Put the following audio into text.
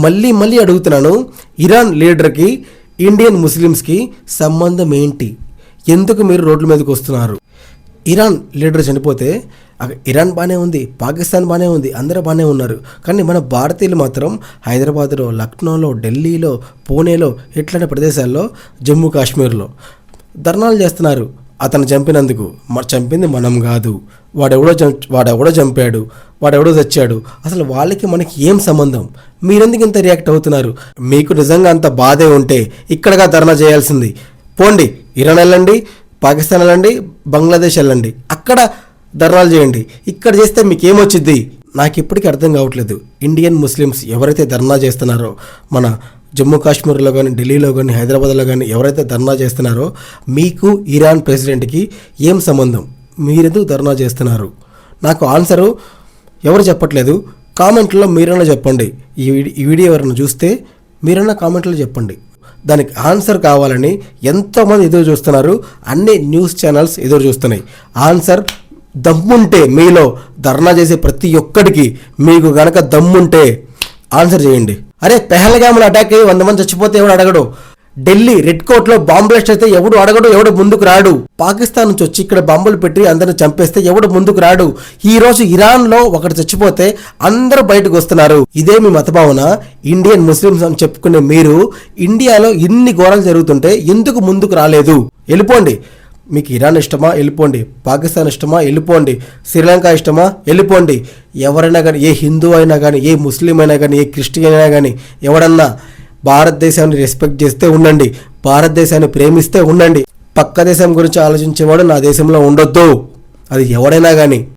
మళ్ళీ అడుగుతున్నాను, Iran లీడర్కి Indian ముస్లిమ్స్కి సంబంధం ఏంటి? ఎందుకు మీరు రోడ్ల మీదకి వస్తున్నారు? ఇరాన్ లీడర్ చనిపోతే ఇరాన్ బాగానే ఉంది, పాకిస్తాన్ బాగానే ఉంది, అందరూ బాగానే ఉన్నారు. కానీ మన భారతీయులు మాత్రం హైదరాబాద్లో, లక్నోలో, ఢిల్లీలో, పూణేలో ఇట్లాంటి ప్రదేశాల్లో, జమ్మూ కాశ్మీర్లో ధర్నాలు చేస్తున్నారు. అతను చంపినందుకు. చంపింది మనం కాదు, వాడెవడో చంపాడు, వాడెవడో తెచ్చాడు. అసలు వాళ్ళకి మనకి ఏం సంబంధం? మీరెందుకు ఇంత రియాక్ట్ అవుతున్నారు? మీకు నిజంగా అంత బాధే ఉంటే ఇక్కడగా ధర్నా చేయాల్సింది. పోండి, ఇరాన్ వెళ్ళండి, పాకిస్తాన్ వెళ్ళండి, బంగ్లాదేశ్ వెళ్ళండి, అక్కడ ధర్నాలు చేయండి. ఇక్కడ చేస్తే మీకు ఏమొచ్చింది? నాకు ఇప్పటికీ అర్థం కావట్లేదు. ఇండియన్ ముస్లిమ్స్ ఎవరైతే ధర్నా చేస్తున్నారో, మన జమ్మూ కాశ్మీర్లో కానీ, ఢిల్లీలో కానీ, హైదరాబాద్లో కానీ ఎవరైతే ధర్నా చేస్తున్నారో, మీకు ఇరాన్ ప్రెసిడెంట్కి ఏం సంబంధం? మీరెందుకు ధర్నా చేస్తున్నారు? నాకు ఆన్సరు ఎవరు చెప్పట్లేదు. కామెంట్లో మీరన్నా చెప్పండి. ఈ వీడియో ఎవరైనా చూస్తే మీరన్నా కామెంట్లో చెప్పండి. దానికి ఆన్సర్ కావాలని ఎంతోమంది ఎదురు చూస్తున్నారు. అన్ని న్యూస్ ఛానల్స్ ఎదురు చూస్తున్నాయి. ఆన్సర్ దమ్ముంటే, మీలో ధర్నా చేసే ప్రతి ఒక్కడికి మీకు గనక దమ్ముంటే ఆన్సర్ చేయండి. అరే, పెహల్గామ్లో అటాక్ అయ్యి 100 మంది చచ్చిపోతే ఎవడు అడగడు? ఢిల్లీ రెడ్ కోర్ట్లో బాంబు బ్లాస్ట్ అయితే ఎవడు అడగడు, ఎవడు ముందుకు రాడు? పాకిస్తాన్ నుంచి వచ్చి ఇక్కడ బాంబులు పెట్టి అందరిని చంపేస్తే ఎవడు ముందుకు రాడు? ఈ రోజు ఇరాన్లో ఒకటి చచ్చిపోతే అందరూ బయటకు వస్తున్నారు. ఇదే మీ మతభావన? ఇండియన్ ముస్లిమ్స్ అని చెప్పుకునే మీరు ఇండియాలో ఇన్ని ఘోరాలు జరుగుతుంటే ఎందుకు ముందుకు రాలేదు? వెళ్ళిపోండి. మీకు ఇరాన్ ఇష్టమా? వెళ్ళిపోండి. పాకిస్తాన్ ఇష్టమా? వెళ్ళిపోండి. శ్రీలంక ఇష్టమా? వెళ్ళిపోండి. ఎవరైనా కానీ, ఏ హిందూ అయినా కానీ, ఏ ముస్లిం అయినా కానీ, ఏ క్రిస్టియన్ అయినా కానీ, ఎవడన్నా భారతదేశాన్ని రెస్పెక్ట్ చేస్తే ఉండండి, భారతదేశాన్ని ప్రేమిస్తే ఉండండి. పక్క దేశం గురించి ఆలోచించేవాడు నా దేశంలో ఉండొద్దు. అది ఎవడైనా కానీ.